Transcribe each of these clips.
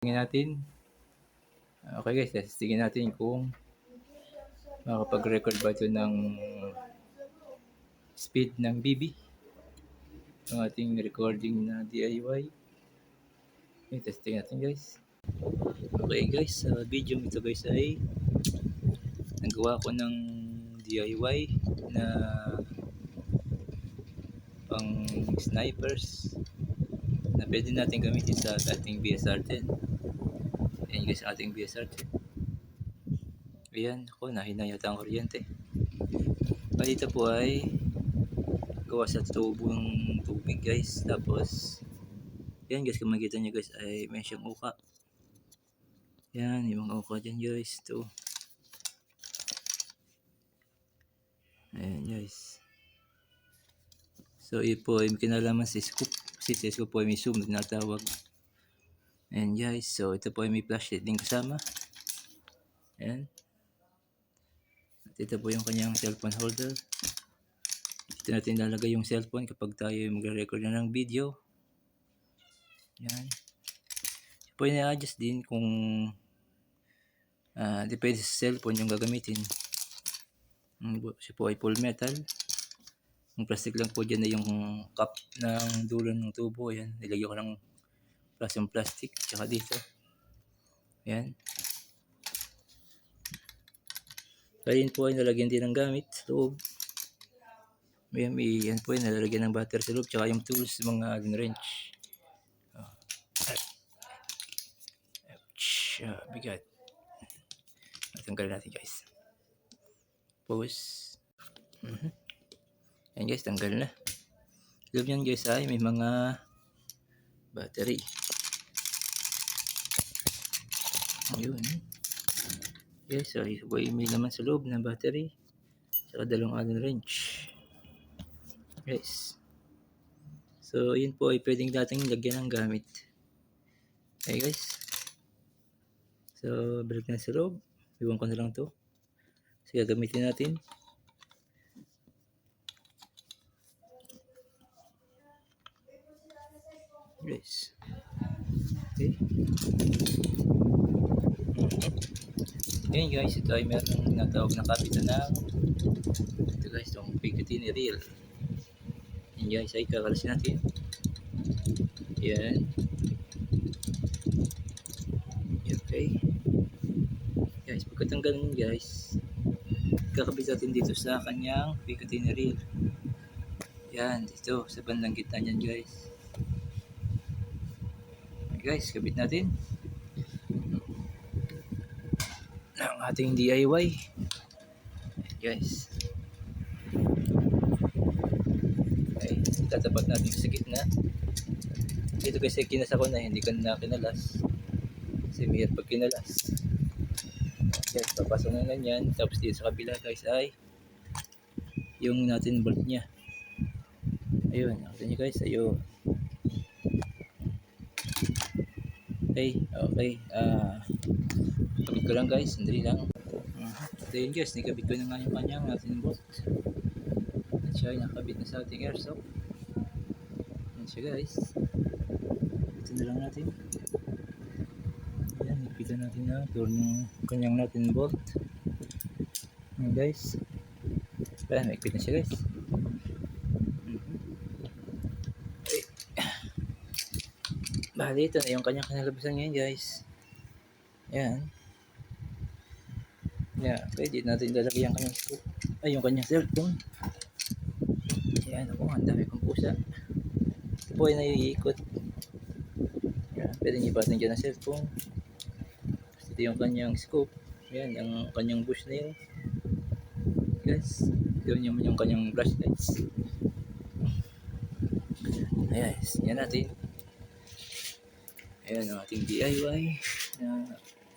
Tingnan natin. Okay guys, testingin natin kung makakapag-record ba ito ng speed ng BB. Ang ating recording na DIY. Okay, testing natin guys. Okay guys, sa video ito guys ay nagawa ko ng DIY na pang snipers na pwede natin gamitin sa ating BSR-10. Ayan guys, ating BSR-10. Ayan, ako nahina yata ang kuryente. Dito po ay gawa sa tubong tubig guys. Tapos yan guys, kung makikita nyo guys ay may siyang uka. Yan, yung mga uka dyan guys. Ito. Ayan guys. So ito po ay kinalaman si scoop. Si scoop po ay may zoom na tinatawag. Ayan guys, so ito po ay may flashlight din kasama. Ayan. At ito po yung kanyang cellphone holder. Dito natin lalagay yung cellphone kapag tayo magre-record na ng video. Yan. Ito po yung na-adjust din kung depende sa cellphone yung gagamitin. Siya po ay full metal. Yung plastic lang po dyan na yung cup ng dulo ng tubo. Ayan, nilagyan ko ng plastic tsaka dito. Ayan. Kaya yun po ay nalagyan din ng gamit sa loob. Yan po ay nalagyan ng battery sa loob tsaka yung tools, mga Allen wrench. Bigat. Tanggalin natin guys. Pause. Yan guys, tanggal na. Loob yan guys ay may mga battery. Ayun. Yes, so may naman sa loob ng battery. Saka dalawang Allen wrench. Guys. So, yun po ay pwedeng dating lagyan ng gamit. Okay guys. So, balik na sa loob. Iwan ko na lang to. So, gagamitin natin. Guys. Okay. Ayan guys, ito ay meron tinatawag na kapitan ng ito guys, itong Picatinny reel. Ayan guys, ay kakalas natin. Ayan. Okay. Guys, pagkatanggal nun guys, kakabit natin dito sa kanyang Picatinny reel. Ayan, dito sa bandang gitna niyan guys. Okay guys, kabit natin ang ating DIY. Guys. Okay, tatapat natin sa gitna. Dito kasi kinasa ko na, hindi ko na kinalas. Kasi mayroon pag kinalas. Okay, papasok na ganyan. Tapos dito sa kabila guys ay yung natin bolt niya. Ayun, nakita nyo guys, ayun. Okay. Kabit ko lang guys, sandali lang. So yun guys, nikabit ko na nga yung kanyang natin bolt. At siya ay nakabit na sa ating airsoft. Yan siya guys. Ito na lang natin. Yan, nipitan natin na yung kanyang natin bolt. Yan guys. Ayan, naikpit na siya guys. Okay. Bali, ito na yung kanyang kinalabasan ngayon guys. Yan. Yeah, pwede natin lalagay ang kanyang scoop. Ay, yung kanyang cellphone. Yan, ako, ang dami kong pusa. Ito po ay naiikot. Yan, pwede nyipatin dyan ang cellphone. Ito yung kanyang scoop. Yan, ang kanyang bush nail. Guys, gawin nyo yung kanyang flashlights. Ayan, yan natin. Ayan ang ating DIY.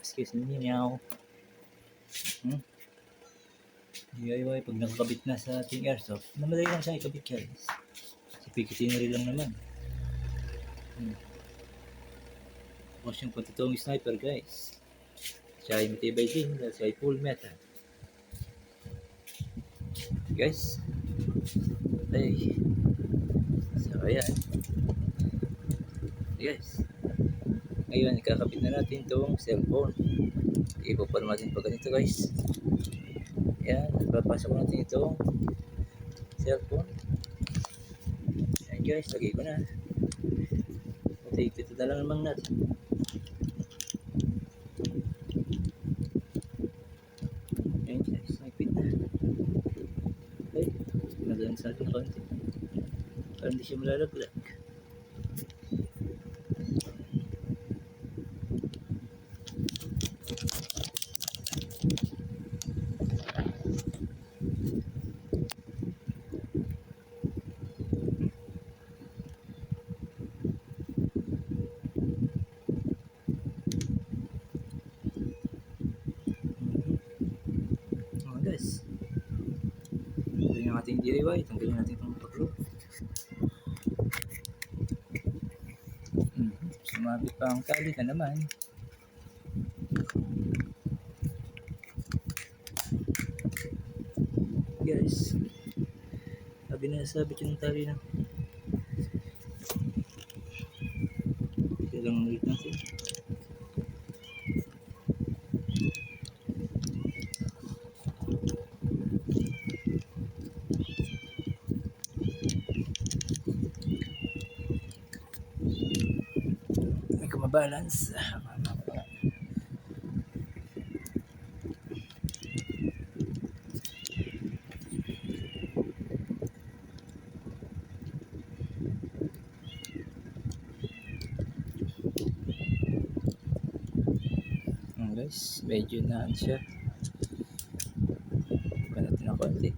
Excuse me, meow. DIY pag nakakabit na sa ating airsoft, namadali lang siya ikabit guys. Sa Picatinny lang naman. Tapos yung patutong sniper guys. Siya ay matibay din dahil siya ay full metal. Guys. So ayan. Guys. Ngayon, ikakabit na natin itong cellphone. Ipoform natin pa ganito guys. Yan, papasok natin itong cellphone. Yan guys, lagay ko na. Ito na lang naman natin. Yan guys, nagpit na. Okay, nagalan sa atin konti. Para hindi siya malalaglag. Guys, ito yung ating DIY. Tanggalin natin itong pag-loop. Sumabit pa ang tali na naman. Guys, sabi na nasabit yung tali na. Kaya lang ulit natin. May kumabalance. Guys, medyo naan siya. Iba natin ng konti.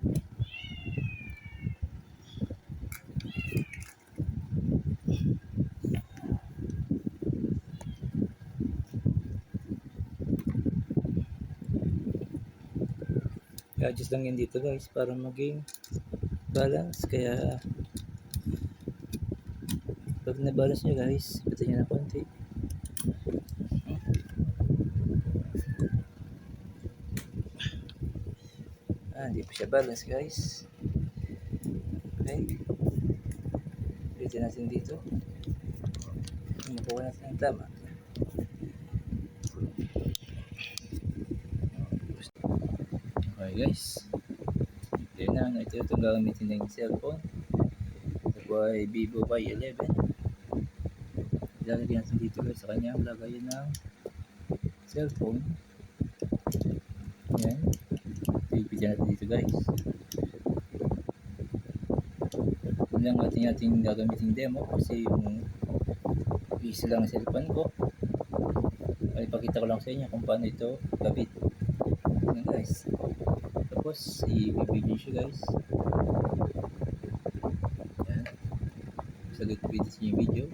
I-adjust lang yun dito guys para maging balance. Kaya pag na-balance nyo guys, pati nyo na konti. Hindi pa siya balance guys. Okay, ulitin natin dito. Makuha natin ang tama. Okay guys, yun na, ito itong gagamitin ng cellphone. Ito po ay Vivo Y11. Ilalagay natin dito guys sa kanyang lagayan ng cellphone. Yan, ipipidyan natin dito guys. Yun lang ating gagamitin demo kasi yung isa lang ang cellphone ko. Ay, ipakita ko lang sa inyo kung paano ito gabit. Yan guys, tapos i-video siya guys. Yan, saglit video sa yung video.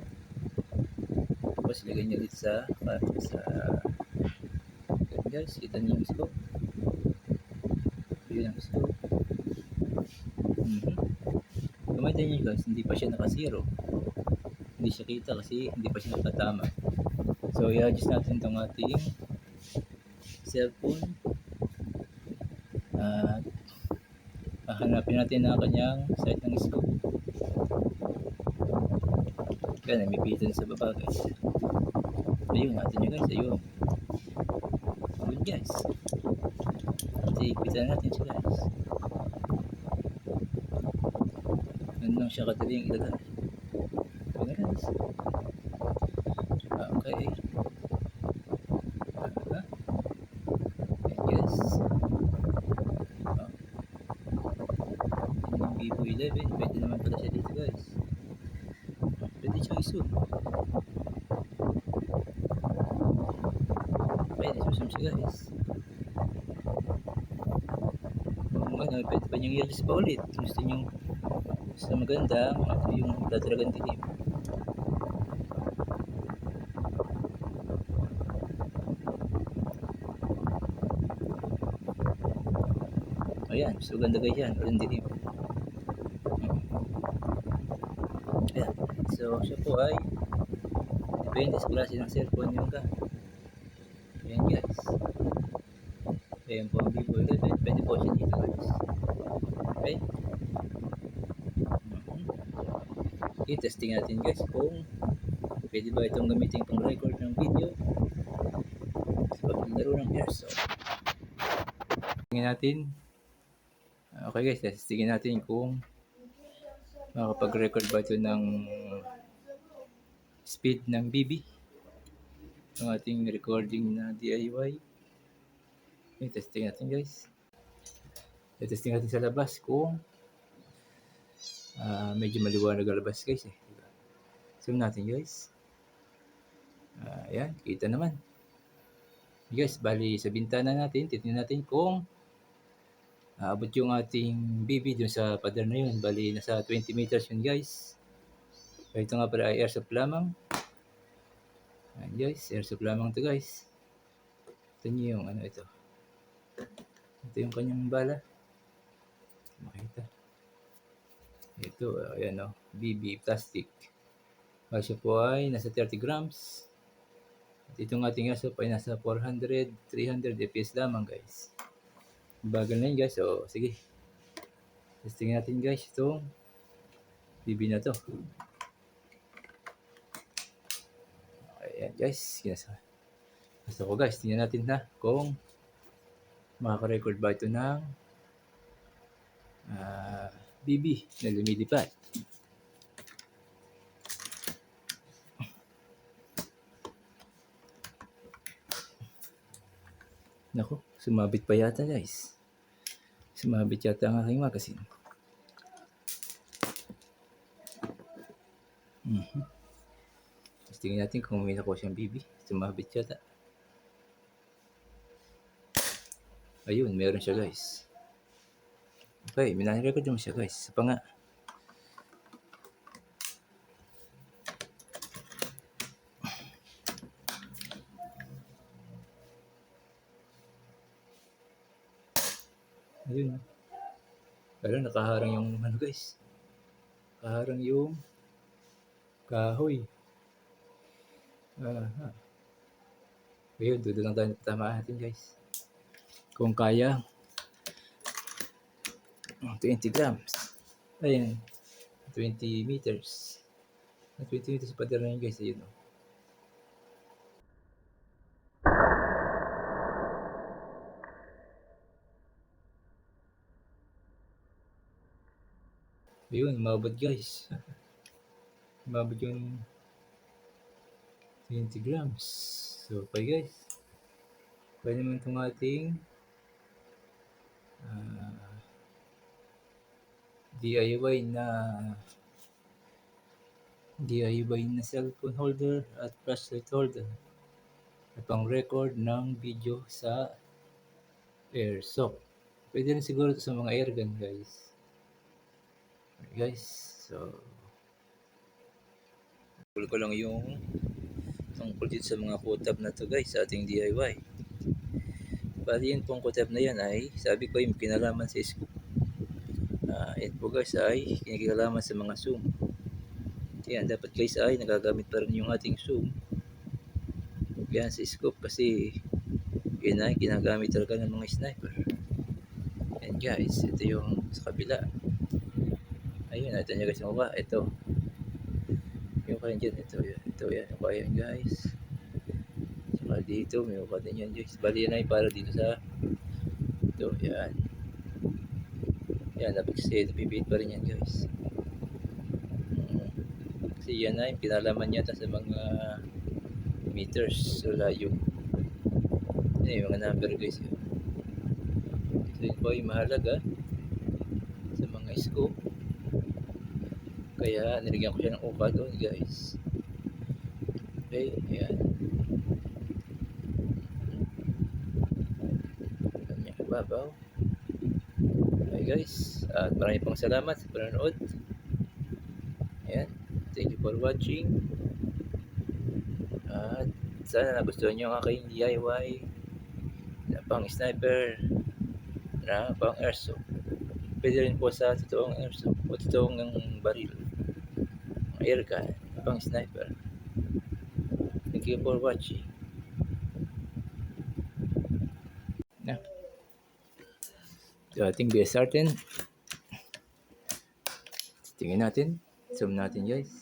Tapos ilagay nyo ulit sa yan guys, kita nyo yung scope. Yun ang scope. Kumain nyo guys, hindi pa siya naka-zero. Hindi siya kita kasi hindi pa siya nakatama. So i-adjust natin itong ating cellphone. At hanapin natin ang kanyang site ng scope. Kaya namipitan sa baba guys. Ayun, natin nyo guys, ayun. Good guys. Kasi ipitan natin siya guys. Ganun lang siya kadaling ilagay. Okay guys. Okay. Yes. Yung Vivo 11, pwede naman pala siya dito guys. Pwede siyang i-zoom. Pwede zoom siya guys. Pwede pa niyong i-adjust pa ulit. Gusto niyong sa maganda, yung tatalagang dilim. Ayan, so ganda guys yan, walang dilim. Ayan, so siya po ay depende sa klase ng cellphone yung ka. Ayan guys. Ayan po ang Vivo 11, pwede po siya dito guys. Okay. Okay, testing natin guys kung pwede ba itong gamitin pang pag-record ng video sa paglaro ng airsoft. Tingnan natin. Okay guys, tingnan natin kung makapag-record ba ito ng speed ng BB ang ating recording na DIY. Okay, testing natin guys. Testing natin sa labas kung medyo maliwanag ang labas guys eh. Zoom natin guys. Ayan, kita naman. Guys, bali sa bintana natin, titingnan natin kung abot yung ating BB dun sa pader na yun. Bali, nasa 20 meters yun guys. So, ito nga pala ay airsoft lamang. Ayan guys, airsoft lamang to guys. Ito nyo yung ano ito. Ito yung kanyang bala. Makita. Ito, ayan o, BB plastic. Bali po ay nasa 30 grams. At itong ating airsoft ay nasa 400, 300 FPS lamang guys. Bagal na yun guys. So, sige. Testing natin guys itong BB na to. Ayan guys. Gusto ko guys. Tingnan natin na kung makaka-record ba ito ng BB na lumilipad. Naku, sumabit pa yata guys. Sumabit yata ang aking magazine. Tingnan natin kung may nakuha siyang BB. Sumabit yata. Ayun, meron siya guys. Okay, minarecord naman siya guys. Isa pa nga. Ayun. Pero nakaharang yung ano guys. Nakaharang yung kahoy. Ayun, doon lang tayo tamaan natin guys. Kung kaya 20 grams. Ayun. 20 meters. 20 meters pa din guys. Ayun o. Ayun, mabot guys. Mabot yung 20 grams. So, okay guys. Pwede naman itong ating DIY na cellphone holder at flashlight holder at pang record ng video sa airsoft. Pwede rin siguro ito sa mga airgun guys. Okay, guys, so ko lang yung tungkol dito sa mga kutab na to guys sa ating DIY. Bali yun pong kutab na yan ay sabi ko yung kinalaman sa scoop. Yan po guys ay kinalaman sa mga zoom. Yan, dapat guys ay nagagamit pa rin yung ating zoom. Yan sa scoop kasi yun ay ginagamit talaga ng mga sniper. Yan guys, ito yung sa kabila. Ayun, ito nyo guys yung mukha. Ito. Yung mukha dyan. Ito yan. Ito yan. Yung mukha yan guys. Saka dito, may mukha din yan guys. Bali yan ay para dito sa ito. Yan. Yan, dapat kasi napipit pa rin yan guys. Kasi yan ay pinalaman yata sa mga meters. So layo. Yan yung mga number guys. So yun po ay mahalaga sa mga scope. Kaya nilagyan ko siya ng upa doon guys. Okay, ayan. Ganyan kababaw. Okay guys, at maraming pong salamat sa panonood. Ayan, thank you for watching. At sana nagustuhan nyo ang aking DIY na pang sniper na pang airsoft. Pwede rin po sa totoong airsoft o totoong baril. Airgun, pang sniper. Thank you for watching. So, ating BSR 10. Tingnan natin. Zoom natin guys.